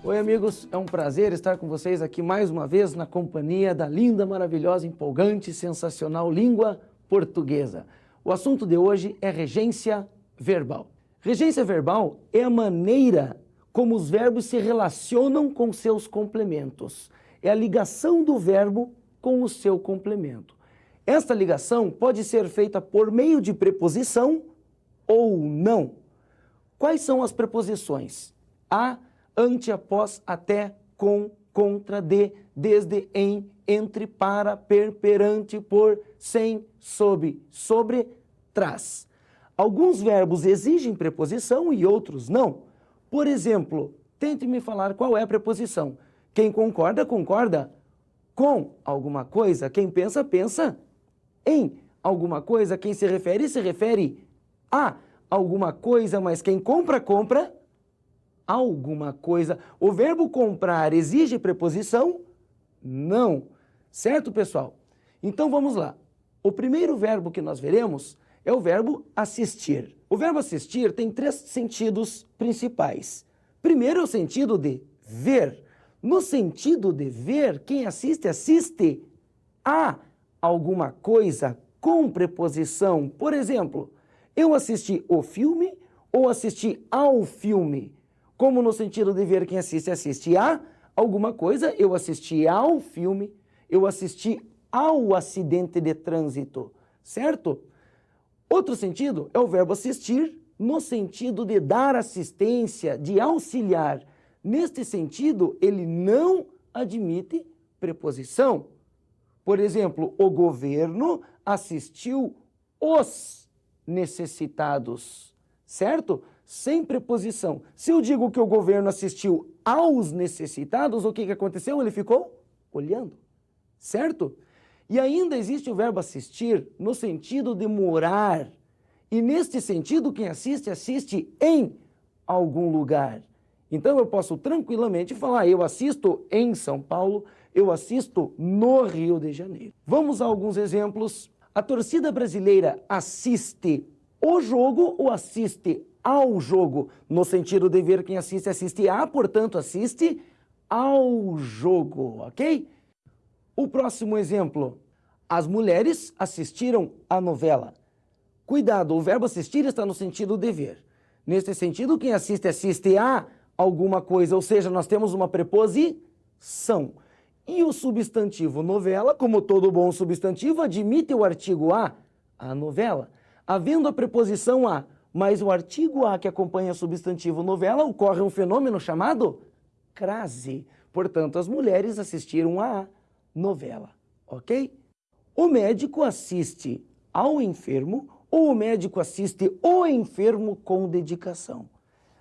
Oi amigos, é um prazer estar com vocês aqui mais uma vez na companhia da linda, maravilhosa, empolgante, sensacional língua portuguesa. O assunto de hoje é regência verbal. Regência verbal é a maneira como os verbos se relacionam com seus complementos. É a ligação do verbo com o seu complemento. Esta ligação pode ser feita por meio de preposição ou não. Quais são as preposições? A, ante, após, até, com, contra, de, desde, em, entre, para, perante, por, sem, sob, sobre, tras. Alguns verbos exigem preposição e outros não. Por exemplo, tente me falar qual é a preposição. Quem concorda, concorda com alguma coisa. Quem pensa, pensa em alguma coisa. Quem se refere a alguma coisa. Mas quem compra, compra alguma coisa. O verbo comprar exige preposição? Não. Certo, pessoal? Então vamos lá. O primeiro verbo que nós veremos é o verbo assistir. O verbo assistir tem três sentidos principais. Primeiro é o sentido de ver. No sentido de ver, quem assiste, assiste a alguma coisa com preposição. Por exemplo, eu assisti o filme ou assisti ao filme. Como no sentido de ver, quem assiste, assiste a alguma coisa. Eu assisti ao filme, eu assisti ao acidente de trânsito, certo? Outro sentido é o verbo assistir no sentido de dar assistência, de auxiliar. Neste sentido, ele não admite preposição. Por exemplo, o governo assistiu os necessitados, certo? Sem preposição. Se eu digo que o governo assistiu aos necessitados, o que aconteceu? Ele ficou olhando, certo? E ainda existe o verbo assistir no sentido de morar. E neste sentido, quem assiste, assiste em algum lugar. Então eu posso tranquilamente falar, eu assisto em São Paulo, eu assisto no Rio de Janeiro. Vamos a alguns exemplos. A torcida brasileira assiste o jogo ou assiste ao jogo? No sentido de ver, quem assiste, assiste a, portanto, assiste ao jogo, ok? O próximo exemplo. As mulheres assistiram à novela. Cuidado, o verbo assistir está no sentido de ver. Neste sentido, quem assiste, assiste a alguma coisa, ou seja, nós temos uma preposição. E o substantivo novela, como todo bom substantivo, admite o artigo a novela. Havendo a preposição a, mas o artigo a que acompanha o substantivo novela, ocorre um fenômeno chamado crase. Portanto, as mulheres assistiram à novela, ok? O médico assiste ao enfermo ou o médico assiste o enfermo com dedicação.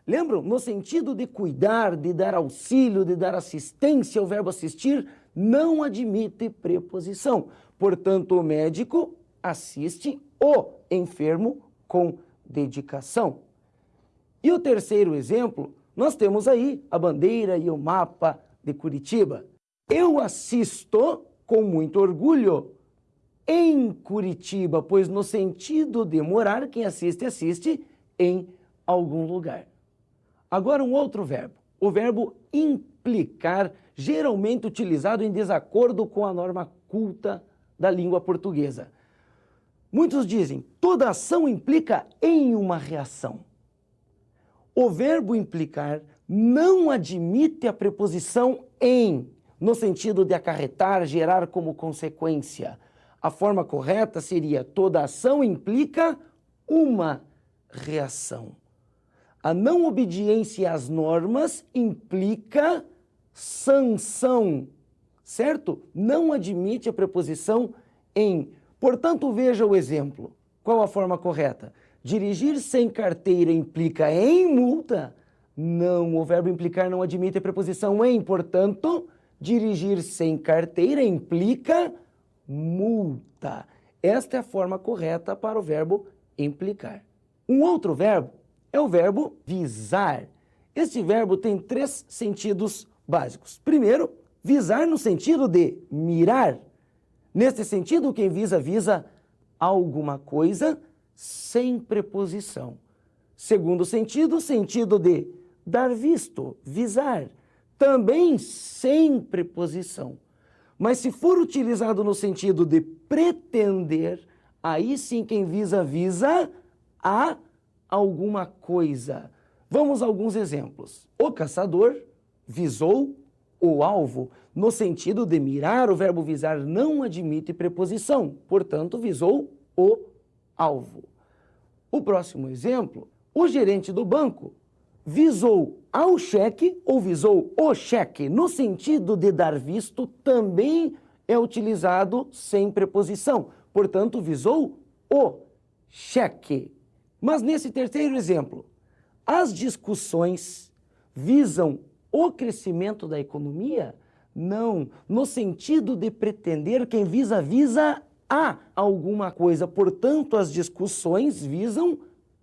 Lembram? No sentido de cuidar, de dar auxílio, de dar assistência, o verbo assistir não admite preposição. Portanto, o médico assiste o enfermo com dedicação. E o terceiro exemplo, nós temos aí a bandeira e o mapa de Curitiba. Eu assisto com muito orgulho em Curitiba, pois no sentido de morar, quem assiste, assiste em algum lugar. Agora um outro verbo, o verbo implicar, geralmente utilizado em desacordo com a norma culta da língua portuguesa. Muitos dizem, toda ação implica em uma reação. O verbo implicar não admite a preposição em, no sentido de acarretar, gerar como consequência. A forma correta seria, toda ação implica uma reação. A não obediência às normas implica sanção, certo? Não admite a preposição em. Portanto, veja o exemplo. Qual a forma correta? Dirigir sem carteira implica em multa? Não, o verbo implicar não admite a preposição em. Portanto, dirigir sem carteira implica multa. Esta é a forma correta para o verbo implicar. Um outro verbo é o verbo visar. Este verbo tem três sentidos básicos. Primeiro, visar no sentido de mirar. Neste sentido, quem visa, visa alguma coisa sem preposição. Segundo sentido, sentido de dar visto, visar. também sem preposição. Mas se for utilizado no sentido de pretender, aí sim quem visa a alguma coisa. Vamos a alguns exemplos. O caçador visou o alvo. No sentido de mirar, o verbo visar não admite preposição, portanto, visou o alvo. O próximo exemplo, o gerente do banco visou ao cheque ou visou o cheque. No sentido de dar visto, também é utilizado sem preposição, portanto, visou o cheque. Mas nesse terceiro exemplo, as discussões visam o crescimento da economia? Não, no sentido de pretender, quem visa a alguma coisa. Portanto, as discussões visam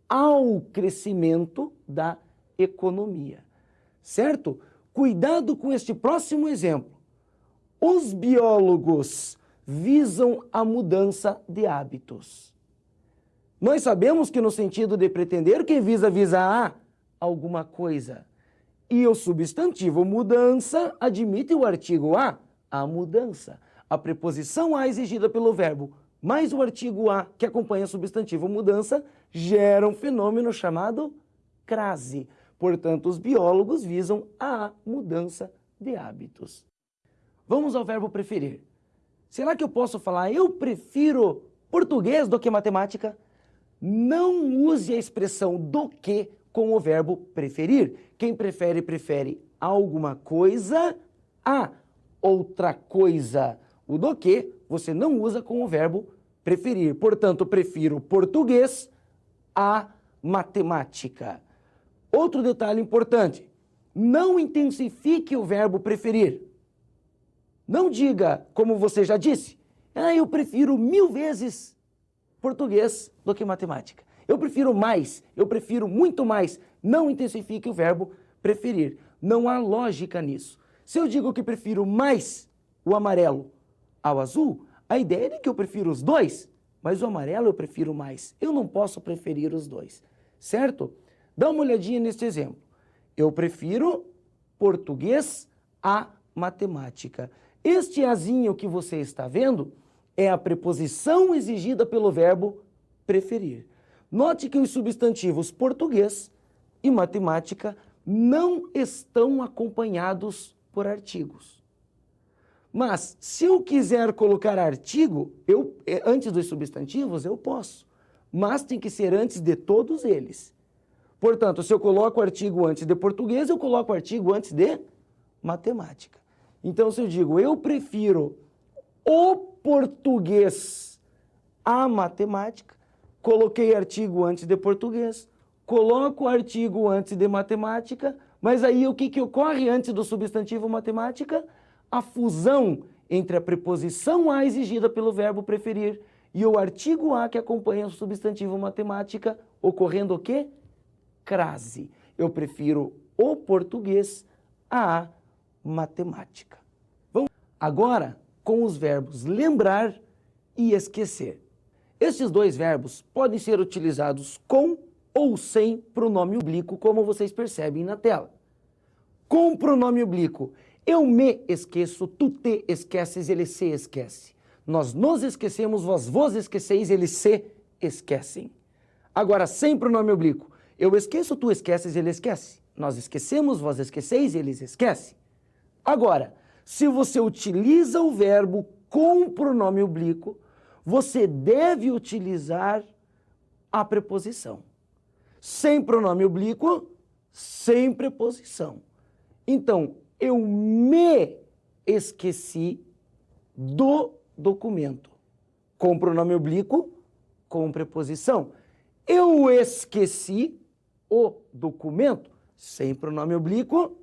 ao crescimento da economia. Certo? Cuidado com este próximo exemplo. Os biólogos visam a mudança de hábitos. Nós sabemos que no sentido de pretender, quem visa a alguma coisa. E o substantivo mudança admite o artigo a mudança. A preposição a exigida pelo verbo mais o artigo a que acompanha o substantivo mudança gera um fenômeno chamado crase. Portanto, os biólogos visam a mudança de hábitos. Vamos ao verbo preferir. Será que eu posso falar eu prefiro português do que matemática? Não use a expressão do que com o verbo preferir. Quem prefere, prefere alguma coisa a outra coisa. O do que você não usa com o verbo preferir. Portanto, prefiro português a matemática. Outro detalhe importante, não intensifique o verbo preferir. Não diga, como você já disse, eu prefiro 1000 vezes português do que matemática. Eu prefiro mais, eu prefiro muito mais. Não intensifique o verbo preferir. Não há lógica nisso. Se eu digo que prefiro mais o amarelo ao azul, a ideia é que eu prefiro os dois, mas o amarelo eu prefiro mais. Eu não posso preferir os dois, certo? Dá uma olhadinha neste exemplo. Eu prefiro português a matemática. Este azinho que você está vendo é a preposição exigida pelo verbo preferir. Note que os substantivos português e matemática não estão acompanhados por artigos. Mas, se eu quiser colocar artigo, antes dos substantivos, eu posso. Mas tem que ser antes de todos eles. Portanto, se eu coloco o artigo antes de português, eu coloco o artigo antes de matemática. Então, se eu digo, eu prefiro o português à matemática, coloquei artigo antes de português, coloco o artigo antes de matemática, mas aí o que ocorre antes do substantivo matemática? A fusão entre a preposição a exigida pelo verbo preferir e o artigo a que acompanha o substantivo matemática, ocorrendo o quê? Crase. Eu prefiro o português à matemática. Vamos agora com os verbos lembrar e esquecer. Estes dois verbos podem ser utilizados com ou sem pronome oblíquo, como vocês percebem na tela. Com pronome oblíquo, eu me esqueço, tu te esqueces, ele se esquece. Nós nos esquecemos, vos esqueceis, eles se esquecem. Agora, sem pronome oblíquo, eu esqueço, tu esqueces, ele esquece. Nós esquecemos, vós esqueceis, eles esquecem. Agora, se você utiliza o verbo com pronome oblíquo, você deve utilizar a preposição. Sem pronome oblíquo, sem preposição. Então, eu me esqueci do documento. Com pronome oblíquo, com preposição. Eu esqueci o documento, sem pronome oblíquo,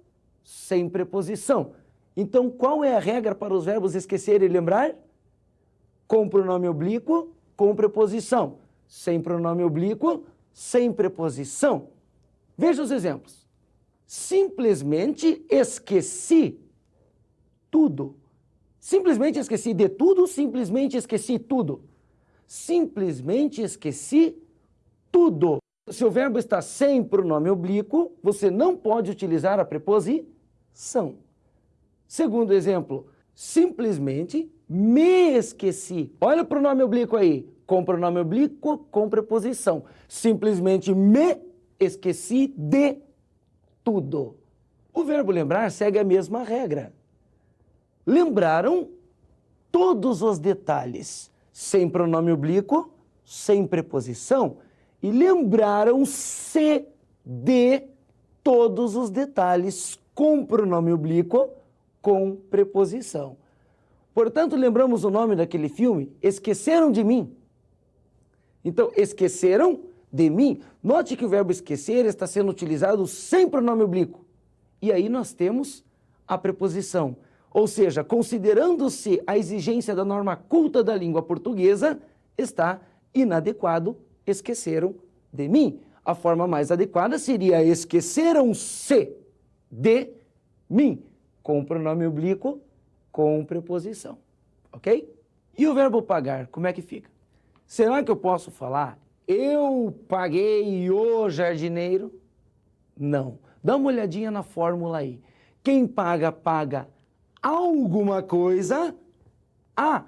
sem preposição. Então, qual é a regra para os verbos esquecer e lembrar? Com pronome oblíquo, com preposição. Sem pronome oblíquo, sem preposição. Veja os exemplos. Simplesmente esqueci tudo. Simplesmente esqueci de tudo, simplesmente esqueci tudo. Simplesmente esqueci tudo. Se o verbo está sem pronome oblíquo, você não pode utilizar a preposição. Segundo exemplo, simplesmente me esqueci. Olha o pronome oblíquo aí, com pronome oblíquo com preposição. Simplesmente me esqueci de tudo. O verbo lembrar segue a mesma regra. Lembraram todos os detalhes, sem pronome oblíquo, sem preposição, e lembraram-se de todos os detalhes com pronome oblíquo, com preposição. Portanto, lembramos o nome daquele filme? Esqueceram de mim. Então, esqueceram de mim. Note que o verbo esquecer está sendo utilizado sem pronome oblíquo. E aí nós temos a preposição. Ou seja, considerando-se a exigência da norma culta da língua portuguesa, está inadequado, esqueceram de mim. A forma mais adequada seria esqueceram-se de mim, com o pronome oblíquo, com preposição, ok? E o verbo pagar, como é que fica? Será que eu posso falar, eu paguei o jardineiro? Não. Dá uma olhadinha na fórmula aí. Quem paga, paga alguma coisa a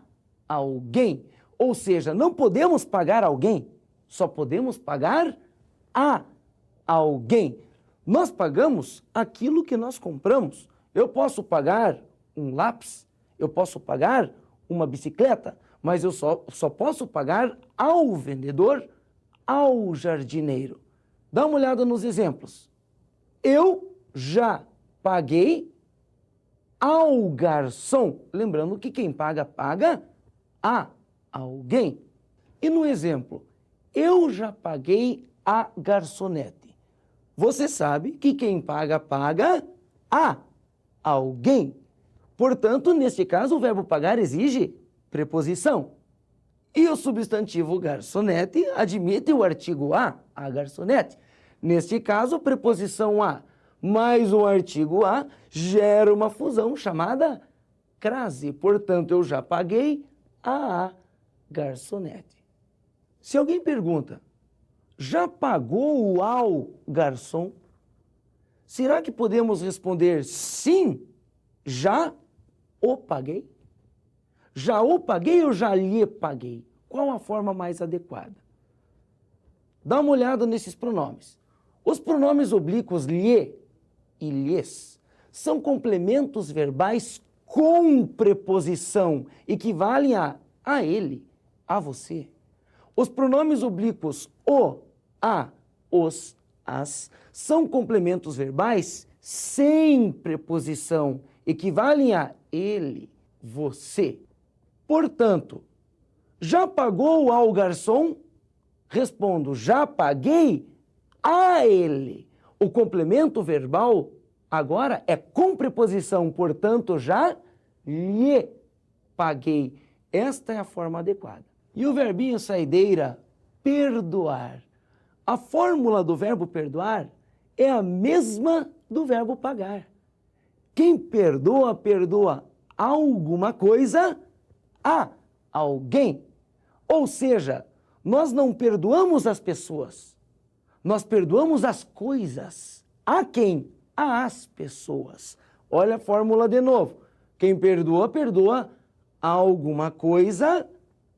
alguém. Ou seja, não podemos pagar alguém, só podemos pagar a alguém. Nós pagamos aquilo que nós compramos. Eu posso pagar um lápis, eu posso pagar uma bicicleta, mas eu só posso pagar ao vendedor, ao jardineiro. Dá uma olhada nos exemplos. Eu já paguei ao garçom. Lembrando que quem paga, paga a alguém. E no exemplo, eu já paguei a garçonete. Você sabe que quem paga, paga a alguém. Portanto, neste caso, o verbo pagar exige preposição. E o substantivo garçonete admite o artigo a garçonete. Neste caso, preposição a mais o artigo a gera uma fusão chamada crase. Portanto, eu já paguei a garçonete. Se alguém pergunta, já pagou ao garçom? Será que podemos responder sim, já o paguei? Já o paguei ou já lhe paguei? Qual a forma mais adequada? Dá uma olhada nesses pronomes. Os pronomes oblíquos lhe e lhes são complementos verbais com preposição, equivalem a ele, a você. Os pronomes oblíquos o, a, os, as são complementos verbais sem preposição, equivalem a ele, você. Portanto, já pagou ao garçom? Respondo, já paguei a ele. O complemento verbal agora é com preposição, portanto, já lhe paguei. Esta é a forma adequada. E o verbinho saideira, perdoar. A fórmula do verbo perdoar é a mesma do verbo pagar. Quem perdoa, perdoa alguma coisa a alguém. Ou seja, nós não perdoamos as pessoas, nós perdoamos as coisas. A quem? Às pessoas. Olha a fórmula de novo. Quem perdoa, perdoa alguma coisa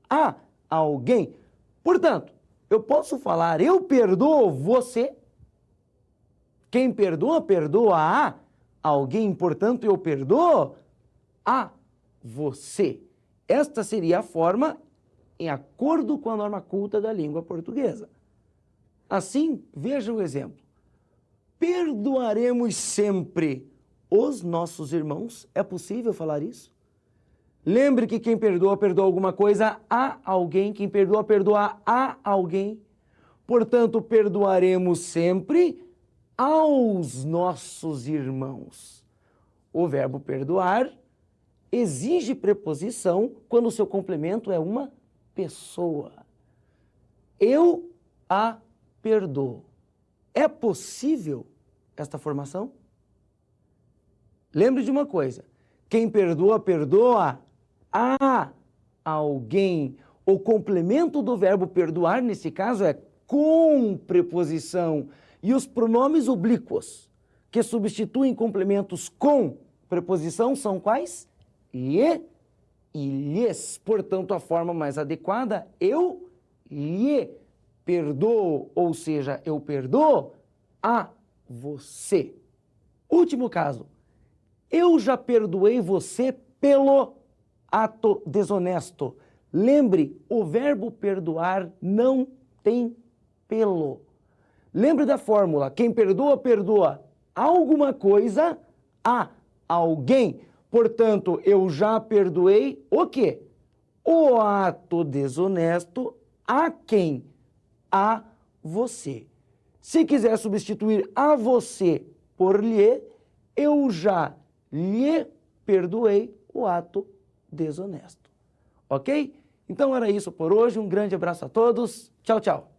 a alguém. Portanto, eu posso falar, eu perdoo você. Quem perdoa, perdoa a alguém. Portanto, eu perdoo a você. Esta seria a forma em acordo com a norma culta da língua portuguesa. Assim, veja o exemplo. Perdoaremos sempre os nossos irmãos. É possível falar isso? Lembre que quem perdoa, perdoa alguma coisa a alguém. Quem perdoa, perdoa a alguém. Portanto, perdoaremos sempre aos nossos irmãos. O verbo perdoar exige preposição quando o seu complemento é uma pessoa. Eu a perdoo. É possível esta formação? Lembre de uma coisa. Quem perdoa, perdoa a alguém. O complemento do verbo perdoar, nesse caso, é com preposição. E os pronomes oblíquos, que substituem complementos com Preposição são quais? Lhe e lhes. Portanto, a forma mais adequada, eu lhe perdoo, ou seja, eu perdoo a você. Último caso. Eu já perdoei você pelo ato desonesto. Lembre, o verbo perdoar não tem pelo. Lembre da fórmula. Quem perdoa, perdoa alguma coisa a alguém. Portanto, eu já perdoei o quê? O ato desonesto a quem? A você. Se quiser substituir a você por lhe, eu já lhe perdoei o ato desonesto. Ok? Então era isso por hoje. Um grande abraço a todos. Tchau, tchau.